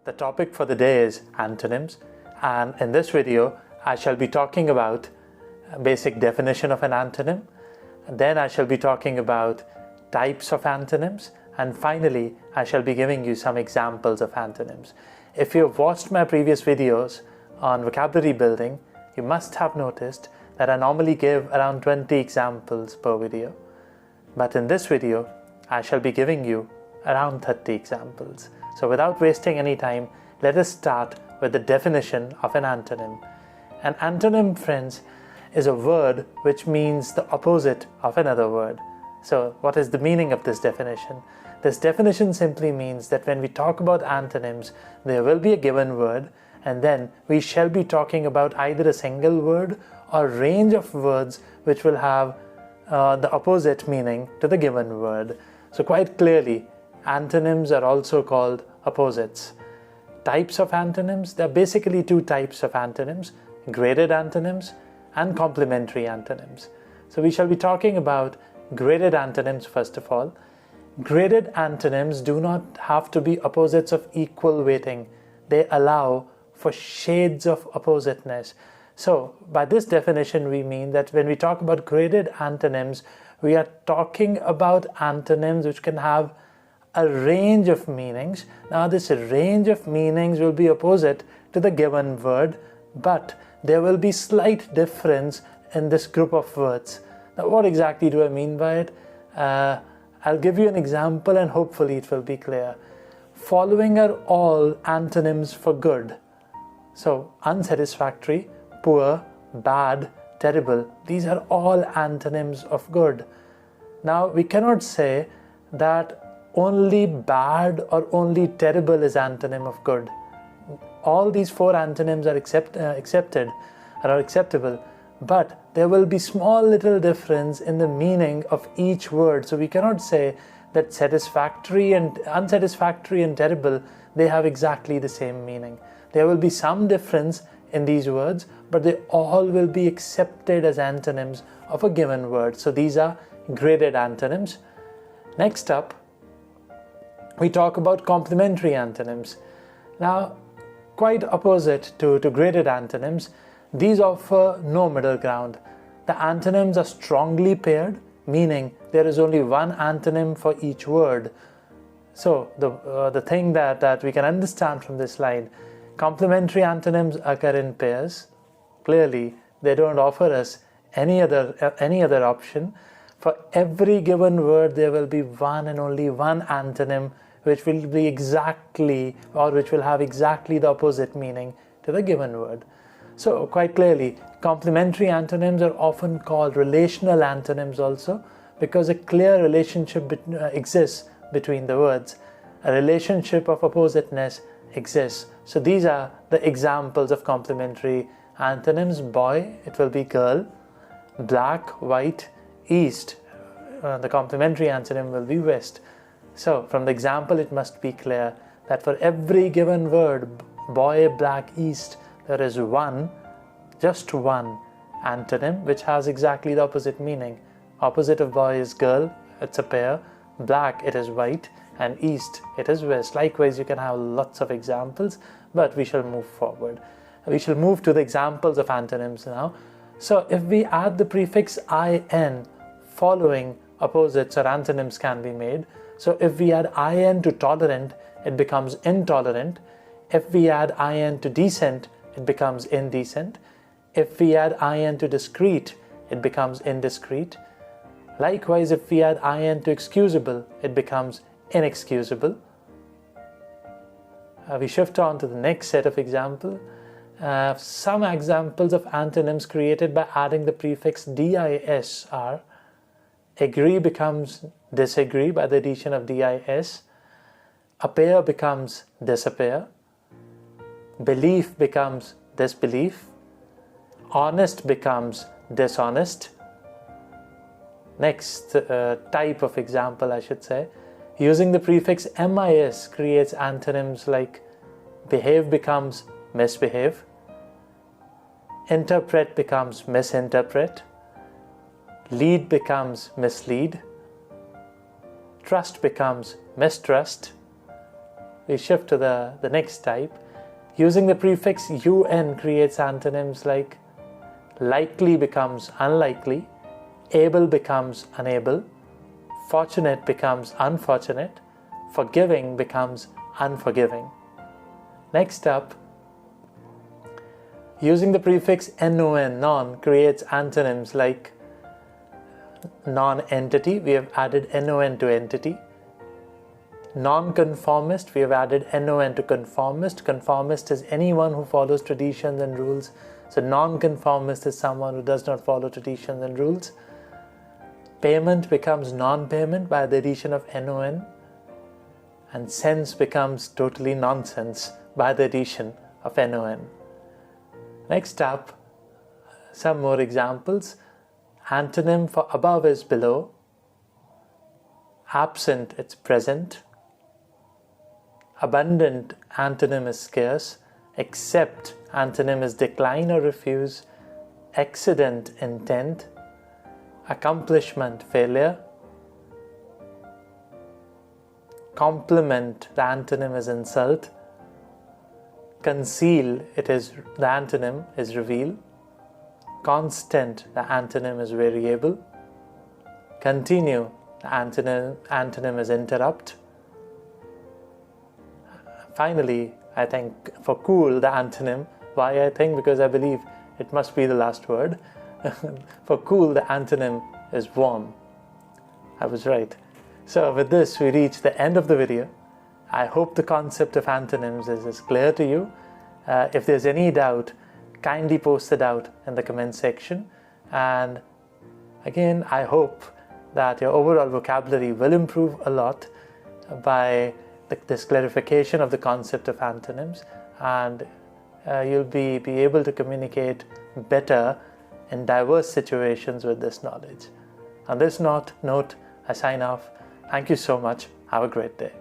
The topic for the day is antonyms, and in this video I shall be talking about a basic definition of an antonym, and then I shall be talking about types of antonyms, and finally I shall be giving you some examples of antonyms. If you have watched my previous videos on vocabulary building, you must have noticed that I normally give around 20 examples per video, but in this video I shall be giving you around 30 examples. So without wasting any time, let us start with the definition of an antonym. An antonym, friends, is a word which means the opposite of another word. So what is the meaning of this definition? This definition simply means that when we talk about antonyms, there will be a given word, and then we shall be talking about either a single word or range of words which will have the opposite meaning to the given word. So quite clearly, antonyms are also called opposites. Types of antonyms, there are basically two types of antonyms: graded antonyms and complementary antonyms. So we shall be talking about graded antonyms first of all. Graded antonyms do not have to be opposites of equal weighting. They allow for shades of oppositeness. So by this definition we mean that when we talk about graded antonyms, we are talking about antonyms which can have a range of meanings. Now this range of meanings will be opposite to the given word, but there will be slight difference in this group of words. Now what exactly do I mean by it? I'll give you an example and hopefully it will be clear. Following are all antonyms for good. So unsatisfactory, poor, bad, terrible, these are all antonyms of good. Now we cannot say that only bad or only terrible is antonym of good. All these four antonyms are accepted or are acceptable, but there will be small little difference in the meaning of each word. So we cannot say that satisfactory and unsatisfactory and terrible, they have exactly the same meaning. There will be some difference in these words, but they all will be accepted as antonyms of a given word. So these are graded antonyms. Next up, we talk about complementary antonyms. Now, quite opposite to graded antonyms, these offer no middle ground. The antonyms are strongly paired, meaning there is only one antonym for each word. So the thing that we can understand from this line, complementary antonyms occur in pairs. Clearly, they don't offer us any other option. For every given word, there will be one and only one antonym which will be exactly, or which will have exactly the opposite meaning to the given word. So quite clearly, complementary antonyms are often called relational antonyms also, because a clear relationship exists between the words. A relationship of oppositeness exists. So these are the examples of complementary antonyms. Boy, it will be girl. Black, white, east. The complementary antonym will be west. So from the example it must be clear that for every given word, boy, black, east, there is one, just one antonym which has exactly the opposite meaning. Opposite of boy is girl, it's a pair. Black, it is white, and east, it is west. Likewise, you can have lots of examples, but we shall move forward. We shall move to the examples of antonyms now. So if we add the prefix in, following opposites or antonyms can be made. So if we add in to tolerant, it becomes intolerant. If we add in to decent, it becomes indecent. If we add in to discreet, it becomes indiscreet. Likewise, if we add in to excusable, it becomes inexcusable. We shift on to the next set of examples. Some examples of antonyms created by adding the prefix dis are: agree becomes disagree by the addition of dis. Appear becomes disappear. Belief becomes disbelief. Honest becomes dishonest. Next type of example, I should say, using the prefix mis creates antonyms like behave becomes misbehave. Interpret becomes misinterpret. Lead becomes mislead. Trust becomes mistrust. we shift to the next type. Using the prefix UN creates antonyms like likely becomes unlikely, able becomes unable, fortunate becomes unfortunate, forgiving becomes unforgiving. Next up, using the prefix non, non creates antonyms like non-entity, we have added non to entity. Non-conformist, we have added non to conformist. Conformist is anyone who follows traditions and rules. So non-conformist is someone who does not follow traditions and rules. Payment becomes non-payment by the addition of non. And sense becomes totally nonsense by the addition of non. Next up, some more examples. Antonym for above is below. Absent, it's present. Abundant, antonym is scarce. Accept, antonym is decline or refuse. Accident, intent. Accomplishment, failure. Compliment, the antonym is insult. Conceal, the antonym is reveal. Constant, the antonym is variable. Continue, the antonym is interrupt. Finally, I think for cool, the antonym, why I think? Because I believe it must be the last word. For cool, the antonym is warm. I was right. So with this, we reach the end of the video. I hope the concept of antonyms is clear to you. If there's any doubt, kindly post the doubt in the comment section. And again, I hope that your overall vocabulary will improve a lot by this clarification of the concept of antonyms, and you'll be able to communicate better in diverse situations with this knowledge. On this note, I sign off. Thank you so much. Have a great day.